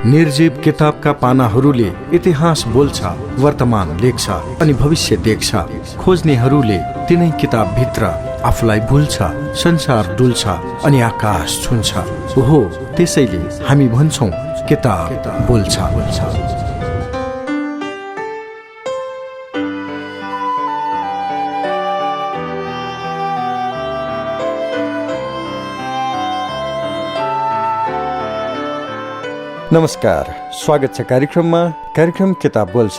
निर्जीव किताबका पानाहरूले इतिहास बोल्छ, वर्तमान लेख्छ अनि भविष्य देख्छ। खोज्नेहरूले तिनै किताबभित्र आफूलाई भुल्छ, संसार डुल्छ अनि आकाश छुन्छ। ओहो, त्यसैले हामी भन्छौं किताब बोल्छ। नमस्कार, स्वागत छ कार्यक्रम किताब बोल्छ।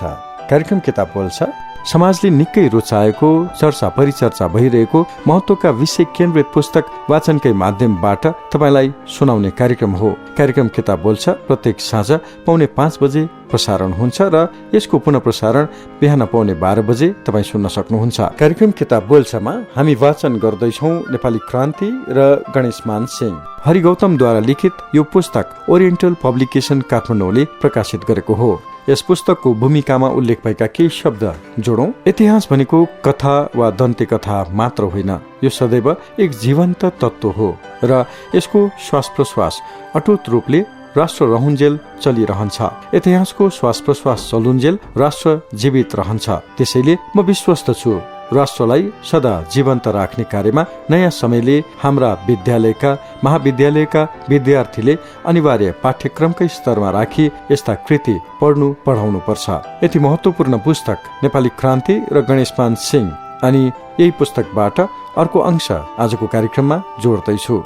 कार्यक्रम किताब बोल्छ समाजले निकै रुचाएको, चर्चा परिचर्चा भइरहेको महत्त्वका विषय केन्द्रित पुस्तक वाचनकै माध्यमबाट तपाईलाई सुनाउने कार्यक्रम हो। कार्यक्रम किताब बोल्छ प्रत्येक साँझ 4:45 बजे प्रसारण हुन्छ र यसको पुनः प्रसारण बिहान 12:15 बजे तपाईँ सुन्न सक्नुहुन्छ। कार्यक्रम किताब बोल्छमा हामी वाचन गर्दैछौँ नेपाली क्रान्ति र गणेशमान सिंह। हरि गौतमद्वारा लिखित यो पुस्तक ओरिएन्टल पब्लिकेसन काठमाडौँले प्रकाशित गरेको हो। यस पुस्तकको भूमिकामा उल्लेख भएका केही शब्द जोडौं। इतिहास भनेको कथा वा दन्ते कथा मात्र होइन, यो सदैव एक जीवन्त तत्त्व हो र यसको श्वास प्रश्वास अटुट रूपले राष्ट्र रहुन्जेल चलिरहन्छ। इतिहासको श्वास प्रश्वास चलुन्जेल राष्ट्र जीवित रहन्छ। त्यसैले म विश्वस्त छु राष्ट्रलाई सदा जीवन्त राख्ने कार्यमा नयाँ समयले हाम्रा विद्यालयका महाविद्यालयका विद्यार्थीले अनिवार्य पाठ्यक्रमकै स्तरमा राखी यस्ता कृति पढाउनु पर्छ। यति महत्त्वपूर्ण पुस्तक नेपाली क्रान्ति र गणेशमान सिंह, अनि यही पुस्तकबाट अर्को अंश आजको कार्यक्रममा जोड्दैछु।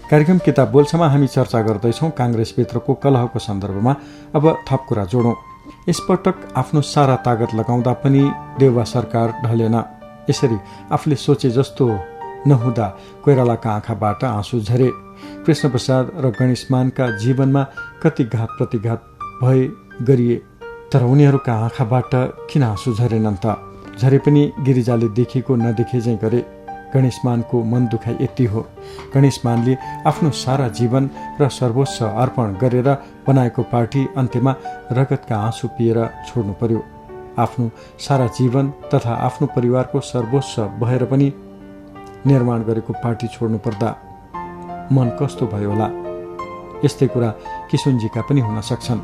कार्यक्रम किताब बोल्छमा हामी चर्चा गर्दैछौँ काङ्ग्रेसभित्रको कलहको सन्दर्भमा। अब थप कुरा जोडौं। यसपटक आफ्नो सारा तागत लगाउँदा पनि देउवा सरकार ढलेन। यसरी आफूले सोचे जस्तो नहुँदा कोइरालाका आँखाबाट आँसु झरे। कृष्ण प्रसाद र गणेशमानका जीवनमा कति घात प्रतिघात भए गरिए, तर उनीहरूका आँखाबाट किन आँसु झरेनन् त? झरे पनि गिरिजाले देखेको नदेखे झैं गरे। गणेशमानको मन दुखाइ यति हो, गणेशमानले आफ्नो सारा जीवन र सर्वस्व अर्पण गरेर बनाएको पार्टी अन्त्यमा रगतका आँसु पिएर छोड्नु पर्यो। आफ्नो सारा जीवन तथा आफ्नो परिवारको सर्वस्व भएर पनि निर्माण गरेको पार्टी छोड्नु पर्दा मन कस्तो भयो होला? यस्तै कुरा किशुनजीका पनि हुन सक्छन्।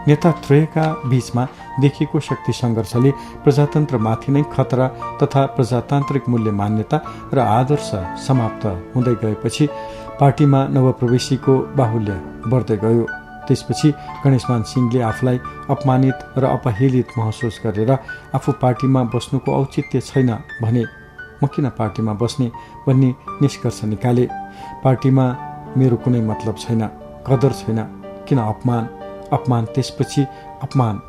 नेतात्रयका बीचमा देखिएको शक्ति सङ्घर्षले प्रजातन्त्रमाथि नै खतरा तथा प्रजातान्त्रिक मूल्य मान्यता र आदर्श समाप्त हुँदै गएपछि पार्टीमा नवप्रवेशीको बाहुल्य बढ्दै गयो। त्यसपछि गणेशमान सिंहले आफूलाई अपमानित र अपहेलित महसुस गरेर आफू पार्टीमा बस्नुको औचित्य छैन भने म किन पार्टीमा बस्ने भन्ने निष्कर्ष निकाले। पार्टीमा मेरो कुनै मतलब छैन, कदर छैन, किन अपमान त्यसपछि अपमान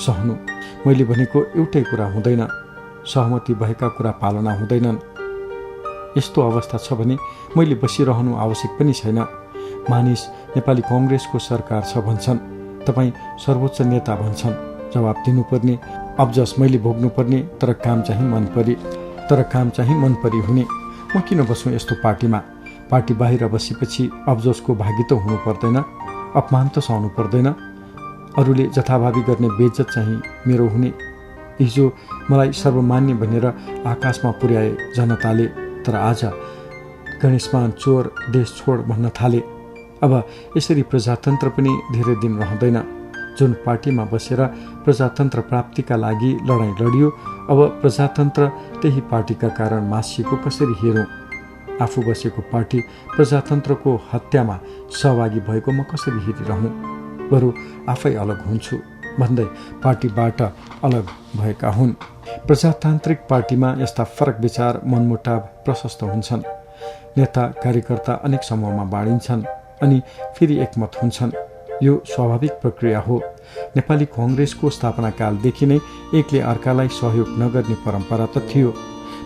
सहनु। मैले भनेको एउटै कुरा हुँदैन, सहमति भएका कुरा पालना हुँदैनन्। यस्तो अवस्था छ भने मैले बसिरहनु आवश्यक पनि छैन। मानिस नेपाली कांग्रेसको सरकार छ भन्छन्, तपाईँ सर्वोच्च नेता भन्छन्, जवाब दिनुपर्ने, अब्जस मैले भोग्नुपर्ने, तर काम चाहिँ मन परी हुने। म किन बस्नु यस्तो पार्टीमा? पार्टी बाहिर बसेपछि अब्जसको भागी त हुनु पर्दैन, अपमान त सहनु पर्दैन। अरूले जथाभावी गर्ने बेइज्जत चाहिँ मेरो हुने। हिजो मलाई सर्वमान्य भनेर आकाशमा पुर्याए जनताले, तर आज गणेशमान चोर, देश छोड भन्न थाले। अब यसरी प्रजातन्त्र पनि धेरै दिन रहँदैन। जुन पार्टीमा बसेर प्रजातन्त्र प्राप्तिका लागि लडाईँ लडियो, अब प्रजातन्त्र त्यही पार्टीका कारण मासिएको कसरी हेरौँ? आफू बसेको पार्टी प्रजातन्त्रको हत्यामा सहभागी भएको म कसरी हेरिरहँ? बरु आफै अलग हुन्छु भन्दै पार्टीबाट अलग भएका हुन्। प्रजातान्त्रिक पार्टीमा यस्ता फरक विचार, मनमुटाव प्रशस्त हुन्छन्। नेता कार्यकर्ता अनेक समूहमा बाँडिन्छन् अनि फेरि एकमत हुन्छन्। यो स्वाभाविक प्रक्रिया हो। नेपाली कांग्रेसको स्थापना कालदेखि नै एकले अर्कालाई सहयोग नगर्ने परम्परा त थियो।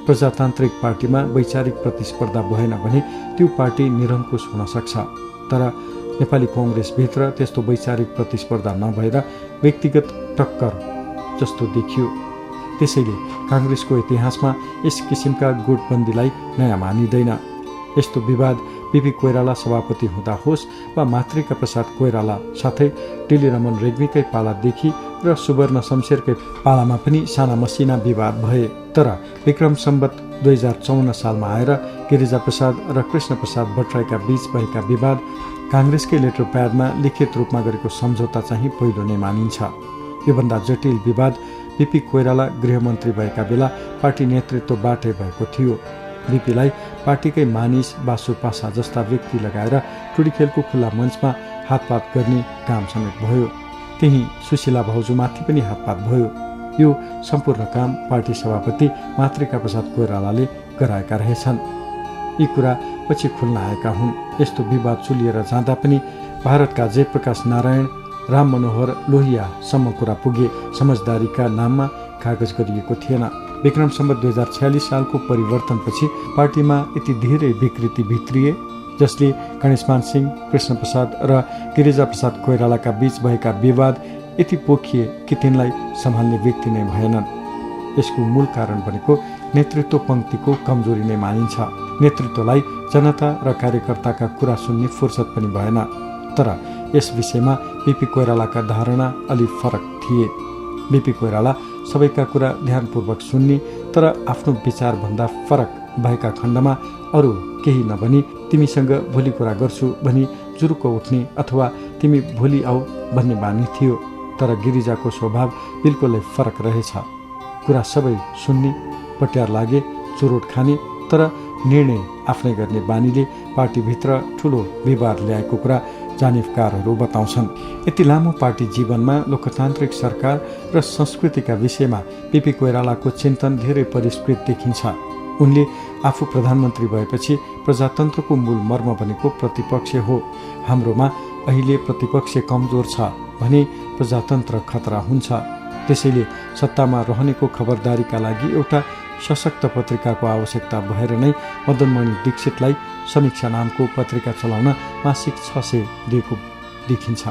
प्रजातान्त्रिक पार्टीमा वैचारिक प्रतिस्पर्धा भएन भने त्यो पार्टी निरङ्कुश हुन सक्छ, तर नेपाली कांग्रेसभित्र त्यस्तो वैचारिक प्रतिस्पर्धा नभएर व्यक्तिगत टक्कर जस्तो देखियो। त्यसैले कांग्रेसको इतिहासमा यस किसिमका गुटबन्दीलाई नयाँ मानिँदैन। यस्तो विवाद बिपी कोइराला सभापति हुँदा होस् वा मातृका प्रसाद कोइराला साथै टेलिरमन रेग्मीकै पालादेखि र सुवर्ण शमशेरकै पालामा पनि साना मसिना विवाद भए। तर विक्रम सम्वत 2054 सालमा आएर गिरिजा प्रसाद र कृष्ण प्रसाद भट्टराईका बीच भएका विवाद काङ्ग्रेसकै लेटर प्याडमा लिखित रूपमा गरेको सम्झौता चाहिँ पहिलो नै मानिन्छ। योभन्दा जटिल विवाद बिपी कोइराला गृहमन्त्री भएका बेला पार्टी नेतृत्वबाटै भएको थियो। बिपीलाई पार्टीकै मानिस बासु पासा जस्ता व्यक्ति लगाएर टुडी खेलको खुल्ला मञ्चमा हातपात गर्ने काम समेत भयो। त्यही सुशीला भाउजूमाथि पनि हातपात भयो। यो सम्पूर्ण काम पार्टी सभापति मातृका प्रसाद कोइरालाले गराएका रहेछन्। यी कुरा पछि खुल्न आएका हुन्। यस्तो विवाद चुलिएर जाँदा पनि भारतका जयप्रकाश नारायण, राम मनोहर लोहियासम्म कुरा पुगे समझदारीका नाममा कागज गरिएको थिएन। विक्रम सम्वत 2046 सालको परिवर्तनपछि पार्टीमा यति धेरै विकृति भित्रिए जसले गणेशमान सिंह, कृष्ण प्रसाद र गिरिजा प्रसाद कोइरालाका बीच भएका विवाद यति पोखिए कि तिनलाई सम्हाल्ने व्यक्ति नै भएनन्। यसको मूल कारण भनेको नेतृत्व पङ्क्तिको कमजोरी नै मानिन्छ। नेतृत्वलाई जनता र कार्यकर्ताका कुरा सुन्ने फुर्सद पनि भएन। तर यस विषयमा बिपी कोइरालाका धारणा अलि फरक थिए। बिपी कोइराला सबैका कुरा ध्यानपूर्वक सुन्ने तर आफ्नो विचारभन्दा फरक भएका खण्डमा अरू केही नभनी तिमीसँग भोलि कुरा गर्छु भनी जुरुक्क उठ्ने अथवा तिमी भोलि आऊ भन्ने बानी थियो। तर गिरिजाको स्वभाव बिल्कुलै फरक रहेछ। कुरा सबै सुन्ने, पट्यार लागे, चुरोट खाने तर निर्णय आफ्नै गर्ने बानीले पार्टीभित्र ठुलो विवाद ल्याएको कुरा जानिफकारहरू बताउँछन्। यति लामो पार्टी जीवनमा लोकतान्त्रिक सरकार र संस्कृतिका विषयमा बिपी कोइरालाको चिन्तन धेरै परिष्कृत देखिन्छ। उनले आफू प्रधानमन्त्री भएपछि प्रजातन्त्रको मूल मर्म भनेको प्रतिपक्ष हो। हाम्रोमा अहिले प्रतिपक्ष कमजोर छ भने प्रजातन्त्र खतरा हुन्छ। त्यसैले सत्तामा रहनेको खबरदारीका लागि एउटा सशक्त पत्रिकाको आवश्यकता भएर नै मदनमणि दीक्षितलाई समीक्षा नामको पत्रिका चलाउन मासिक 600 दिएको देखिन्छ।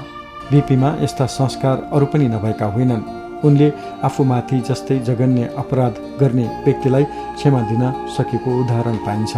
बिपीमा यस्ता संस्कार अरू पनि नभएका होइनन्। उनले आफूमाथि जस्तै जघन्य अपराध गर्ने व्यक्तिलाई क्षमा दिन सकेको उदाहरण पाइन्छ।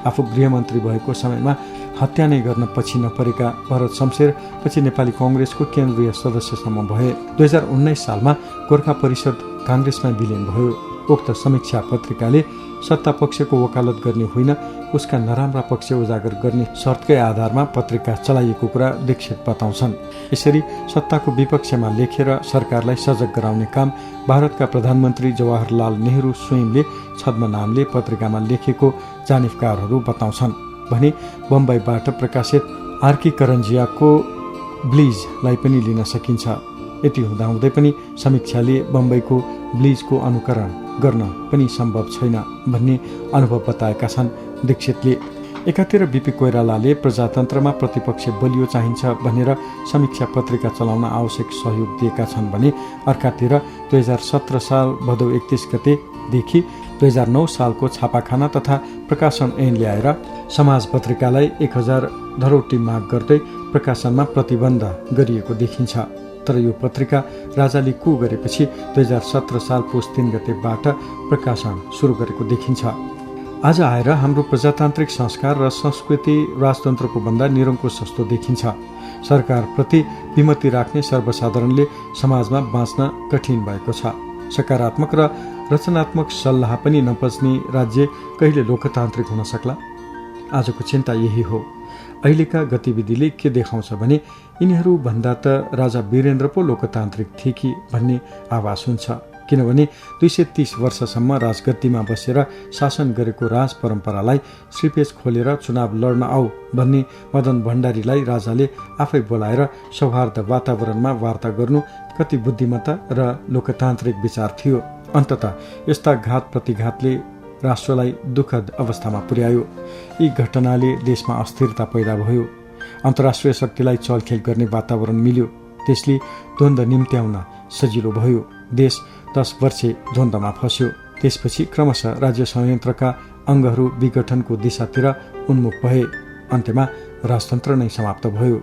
आफू गृहमन्त्री भएको समयमा हत्या नै गर्न पछि नपरेका भरत शमशेर पछि नेपाली कङ्ग्रेसको केन्द्रीय सदस्यसम्म भए। 2019 सालमा गोर्खा परिषद काङ्ग्रेसमा विलिन भयो। उक्त समीक्षा पत्रिकाले सत्ता पक्षको वकालत गर्ने होइन, उसका नराम्रा पक्ष उजागर गर्ने शर्तकै आधारमा पत्रिका चलाइएको कुरा दीक्षित बताउँछन्। यसरी सत्ताको विपक्षमा लेखेर सरकारलाई सजग गराउने काम भारतका प्रधानमन्त्री जवाहरलाल नेहरू स्वयंले छद्म नामले पत्रिकामा लेखेको जानिफकारहरू बताउँछन्। भने बम्बईबाट प्रकाशित आरकी करन्जियाको ब्लिजलाई पनि लिन सकिन्छ। यति हुँदाहुँदै पनि समीक्षाले बम्बईको ब्लिजको अनुकरण गर्न पनि सम्भव छैन भन्ने अनुभव बताएका छन् दीक्षितले। एकातिर बिपी कोइरालाले प्रजातन्त्रमा प्रतिपक्ष बलियो चाहिन्छ भनेर समीक्षा पत्रिका चलाउन आवश्यक सहयोग दिएका छन् भने अर्कातिर 2017 साल भदौ 31 गतेदेखि 2009 सालको छापाखाना तथा प्रकाशन ऐन ल्याएर समाज पत्रिकालाई 1000 धरोटी माग गर्दै प्रकाशनमा प्रतिबन्ध गरिएको देखिन्छ। तर यो पत्रिका राजाले कु गरेपछि 2017 साल पुस 3 गतेबाट प्रकाशन सुरु गरेको देखिन्छ। आज आएर हाम्रो प्रजातान्त्रिक संस्कार र संस्कृति राजतन्त्रको भन्दा निरङ्कुश जस्तो देखिन्छ। सरकारप्रति विमति राख्ने सर्वसाधारणले समाजमा बाँच्न कठिन भएको छ। सकारात्मक र रचनात्मक सल्लाह पनि नपच्ने राज्य कहिले लोकतान्त्रिक हुन सक्ला? आजको चिन्ता यही हो। अहिलेका गतिविधिले के देखाउँछ भने यिनीहरू भन्दा त राजा वीरेन्द्र पो लोकतान्त्रिक थिए कि भन्ने आवाज हुन्छ। किनभने 230 वर्षसम्म राजगद्दीमा बसेर शासन गरेको राज परम्परालाई श्रीपेच खोलेर चुनाव लड्न आऊ भन्ने मदन भण्डारीलाई राजाले आफै बोलाएर सौहार्द वातावरणमा वार्ता गर्नु कति बुद्धिमत्ता र लोकतान्त्रिक विचार थियो। अन्ततः यस्ता घात प्रतिघातले राष्ट्रलाई दुःखद अवस्थामा पुर्यायो। यी घटनाले देशमा अस्थिरता पैदा भयो। अन्तर्राष्ट्रिय शक्तिलाई चलखेल गर्ने वातावरण मिल्यो। त्यसले द्वन्द्व निम्त्याउन सजिलो भयो। देश 10 वर्षे द्वन्द्वमा फस्यो। त्यसपछि क्रमशः राज्य संयन्त्रका अङ्गहरू विघटनको दिशातिर उन्मुख भए। अन्त्यमा राजतन्त्र नै समाप्त भयो।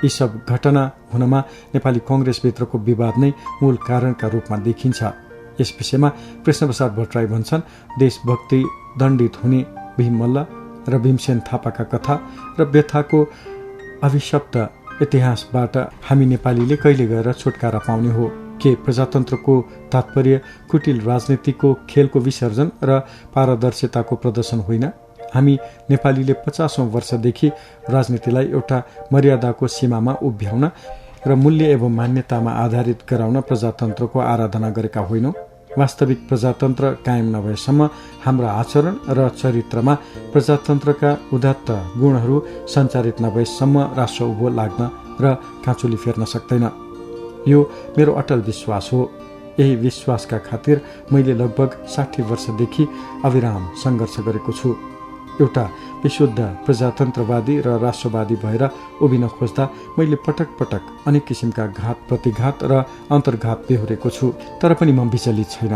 यी सब घटना हुनमा नेपाली कङ्ग्रेसभित्रको विवाद नै मूल कारणका रूपमा देखिन्छ। यस विषयमा कृष्ण प्रसाद भट्टराई भन्छन्, देशभक्ति दण्डित हुने भीम मल्ल र भीमसेन थापाका कथा र व्यथाको अभिशप्त इतिहासबाट हामी नेपालीले कहिले गएर छुटकारा पाउने हो? के प्रजातन्त्रको तात्पर्य कुटिल राजनीतिको खेलको विसर्जन र पारदर्शिताको प्रदर्शन होइन? हामी नेपालीले 50औं वर्षदेखि राजनीतिलाई एउटा मर्यादाको सीमामा उभ्याउन र मूल्य एवं मान्यतामा आधारित गराउन प्रजातन्त्रको आराधना गरेका होइनौं। वास्तविक प्रजातन्त्र कायम नभएसम्म हाम्रा आचरण र चरित्रमा प्रजातन्त्रका उदात्त गुणहरू सञ्चारित नभएसम्म राष्ट्र उभो लाग्न र काँचुली फेर्न सक्दैन। यो मेरो अटल विश्वास हो। यही विश्वासका खातिर मैले लगभग 60 वर्षदेखि अविराम सङ्घर्ष गरेको छु। एउटा विशुद्ध प्रजातन्त्रवादी र राष्ट्रवादी भएर उभिन खोज्दा मैले पटक पटक अनेक किसिमका घात प्रतिघात र अन्तर्घात बेहोरेको छु। तर पनि म विचलित छैन।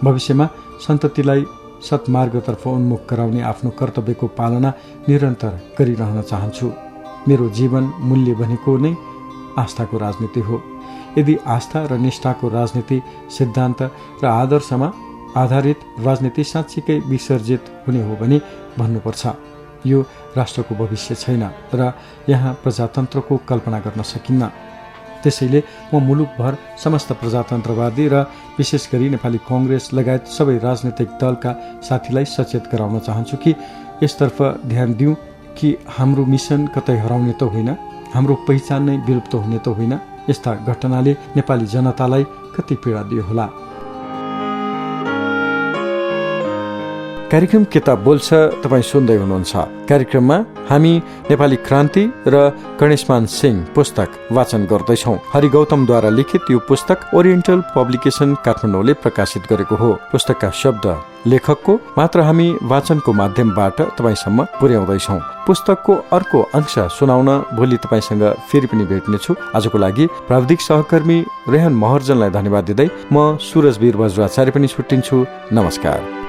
भविष्यमा सन्ततिलाई सत्मार्गतर्फ उन्मुख गराउने आफ्नो कर्तव्यको पालना निरन्तर गरिरहन चाहन्छु। मेरो जीवन मूल्य भनेको नै आस्थाको राजनीति हो। यदि आस्था र निष्ठाको राजनीति, सिद्धान्त र आदर्शमा आधारित राजनीति साँच्चीकै विसर्जित हुने हो भने भन्नुपर्छ यो राष्ट्रको भविष्य छैन र यहाँ प्रजातन्त्रको कल्पना गर्न सकिन्न। त्यसैले म मुलुकभर समस्त प्रजातन्त्रवादी र विशेष गरी नेपाली कांग्रेस लगायत सबै राजनैतिक दलका साथीलाई सचेत गराउन चाहन्छु कि यसतर्फ ध्यान दिउँ कि हाम्रो मिसन कतै हराउने त होइन, हाम्रो पहिचान नै विलुप्त हुने त होइन। यस्ता घटनाले नेपाली जनतालाई कति पीडा दियो होला। कार्यक्रम किताब बोल्छ तपाईँ सुन्दै हुनुहुन्छ। कार्यक्रममा हामी नेपाली क्रान्ति र गणेशमान सिंह पुस्तक वाचन गर्दैछौँ। हरि गौतमद्वारा लिखित यो पुस्तक ओरिएन्टल पब्लिकेसन काठमाडौँले प्रकाशित गरेको हो। पुस्तकका शब्द लेखकको मात्र हामी वाचनको माध्यमबाट तपाईँसम्म पुर्याउँदैछौँ। पुस्तकको अर्को अंश सुनाउन भोलि तपाईँसँग फेरि पनि भेट्नेछु। आजको लागि प्राविधिक सहकर्मी रेहन महर्जनलाई धन्यवाद दिँदै म सुरज वीर बज्राचार्य पनि छुट्टिन्छु। नमस्कार।